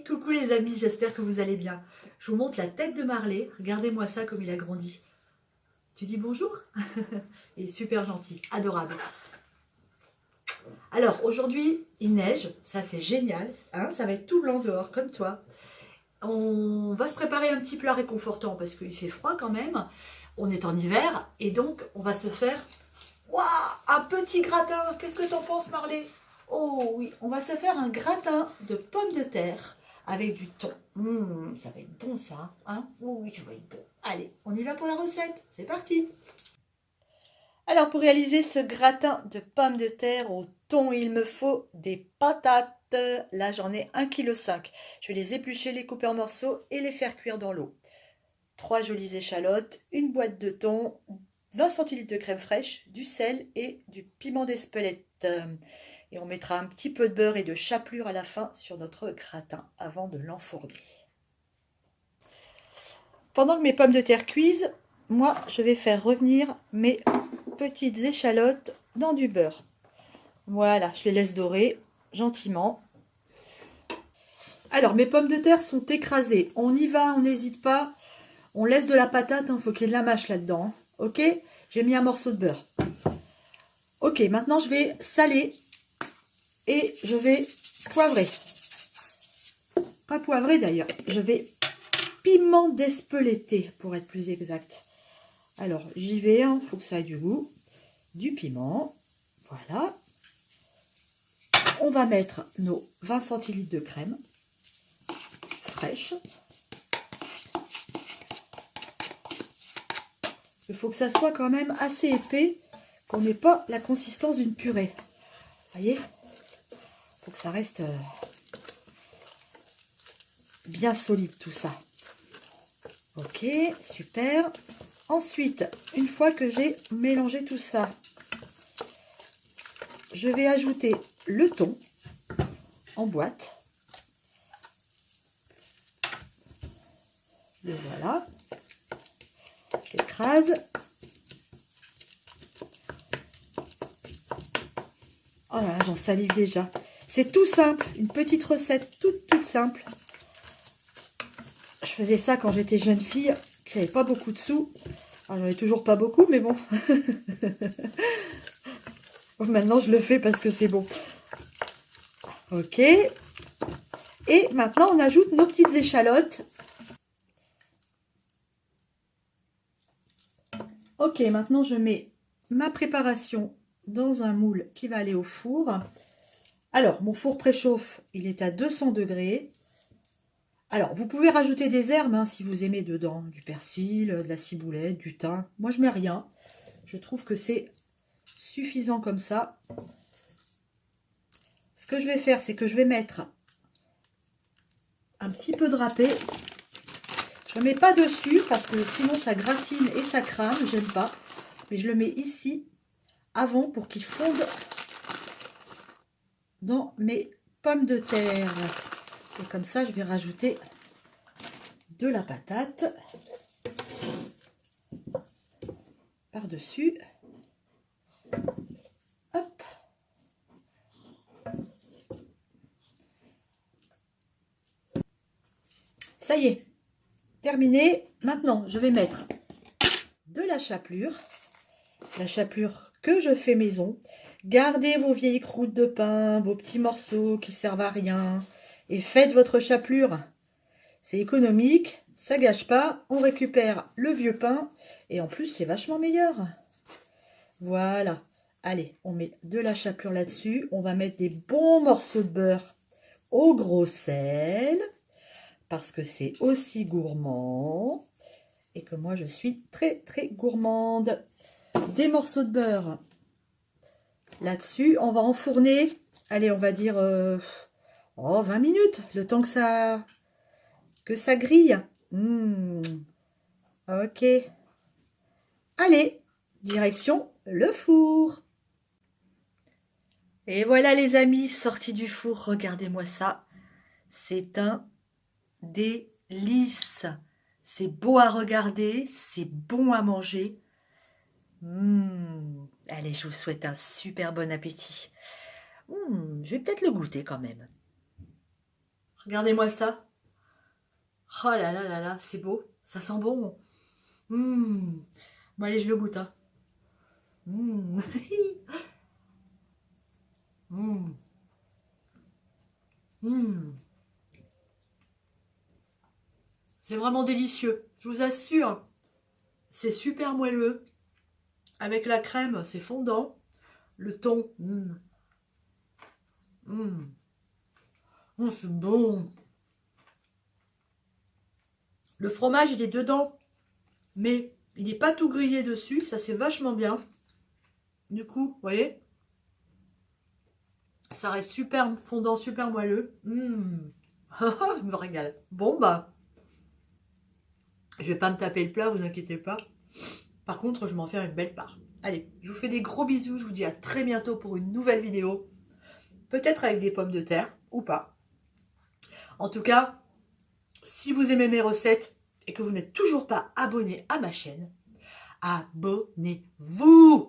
Coucou les amis, j'espère que vous allez bien. Je vous montre la tête de Marley. Regardez-moi ça comme il a grandi. Tu dis bonjour? Il est super gentil, adorable. Alors aujourd'hui, il neige, ça c'est génial. Hein, ça va être tout blanc dehors comme toi. On va se préparer un petit plat réconfortant parce qu'il fait froid quand même. On est en hiver et donc on va se faire waouh, un petit gratin. Qu'est-ce que t'en penses Marley? Oh oui, on va se faire un gratin de pommes de terre avec du thon. Ça va être bon ça, hein? Oh oui, ça va être bon. Allez, on y va pour la recette. C'est parti. Alors pour réaliser ce gratin de pommes de terre au thon, il me faut des patates. Là j'en ai 1,5 kg. Je vais les éplucher, les couper en morceaux et les faire cuire dans l'eau. 3 jolies échalotes, une boîte de thon, 20 centilitres de crème fraîche, du sel et du piment d'Espelette. Et on mettra un petit peu de beurre et de chapelure à la fin sur notre gratin avant de l'enfourner. Pendant que mes pommes de terre cuisent, moi je vais faire revenir mes petites échalotes dans du beurre. Voilà, je les laisse dorer gentiment. Alors mes pommes de terre sont écrasées. On y va, on n'hésite pas. On laisse de la patate, il faut qu'il y ait de la mâche là-dedans. Ok, j'ai mis un morceau de beurre. Ok, maintenant je vais saler et je vais poivrer. Pas poivrer d'ailleurs, je vais piment d'Espelette pour être plus exact. Alors j'y vais, il faut que ça ait du goût. Du piment, voilà. On va mettre nos 20 centilitres de crème fraîche. Il faut que ça soit quand même assez épais, qu'on n'ait pas la consistance d'une purée. Vous voyez? Il faut que ça reste bien solide tout ça. Ok, super. Ensuite, une fois que j'ai mélangé tout ça, je vais ajouter le thon en boîte. Le voilà. Je l'écrase. Oh là là, j'en salive déjà. C'est tout simple, une petite recette toute simple. Je faisais ça quand j'étais jeune fille, que j'avais pas beaucoup de sous. Alors, j'en ai toujours pas beaucoup, mais bon. Maintenant, je le fais parce que c'est bon. Ok. Et maintenant, on ajoute nos petites échalotes. Ok, maintenant, je mets ma préparation dans un moule qui va aller au four. Alors, mon four préchauffe, il est à 200 degrés. Alors, vous pouvez rajouter des herbes hein, si vous aimez dedans. Du persil, de la ciboulette, du thym. Moi, je mets rien. Je trouve que c'est suffisant comme ça. Ce que je vais faire, c'est que je vais mettre un petit peu de râpé. Je ne mets pas dessus parce que sinon ça gratine et ça crame. J'aime pas. Mais je le mets ici avant pour qu'il fonde dans mes pommes de terre. Et comme ça, je vais rajouter de la patate par-dessus. Hop. Ça y est, terminé. Maintenant, je vais mettre de la chapelure que je fais maison. Gardez vos vieilles croûtes de pain, vos petits morceaux qui servent à rien et faites votre chapelure. C'est économique, ça gâche pas, on récupère le vieux pain et en plus c'est vachement meilleur. Voilà, allez, on met de la chapelure là-dessus, on va mettre des bons morceaux de beurre au gros sel parce que c'est aussi gourmand et que moi je suis très gourmande. Des morceaux de beurre là-dessus, on va enfourner, allez on va dire 20 minutes, le temps que ça grille. Ok. Allez, direction le four. Et voilà les amis, sorti du four, regardez-moi ça. C'est un délice. C'est beau à regarder, c'est bon à manger. Allez, je vous souhaite un super bon appétit. Je vais peut-être le goûter quand même. Regardez-moi ça. Oh là là là là, c'est beau. Ça sent bon. Bon, allez, je le goûte. Hein. Mmh. Mmh. Mmh. C'est vraiment délicieux. Je vous assure. C'est super moelleux. Avec la crème, c'est fondant. Le thon. Oh, c'est bon. Le fromage, il est dedans. Mais il n'est pas tout grillé dessus. Ça, c'est vachement bien. Du coup, vous voyez, ça reste super fondant, super moelleux. Je me régale. Bon, bah, je vais pas me taper le plat, vous inquiétez pas. Par contre, je vais m'en faire une belle part. Allez, je vous fais des gros bisous. Je vous dis à très bientôt pour une nouvelle vidéo. Peut-être avec des pommes de terre ou pas. En tout cas, si vous aimez mes recettes et que vous n'êtes toujours pas abonné à ma chaîne, abonnez-vous!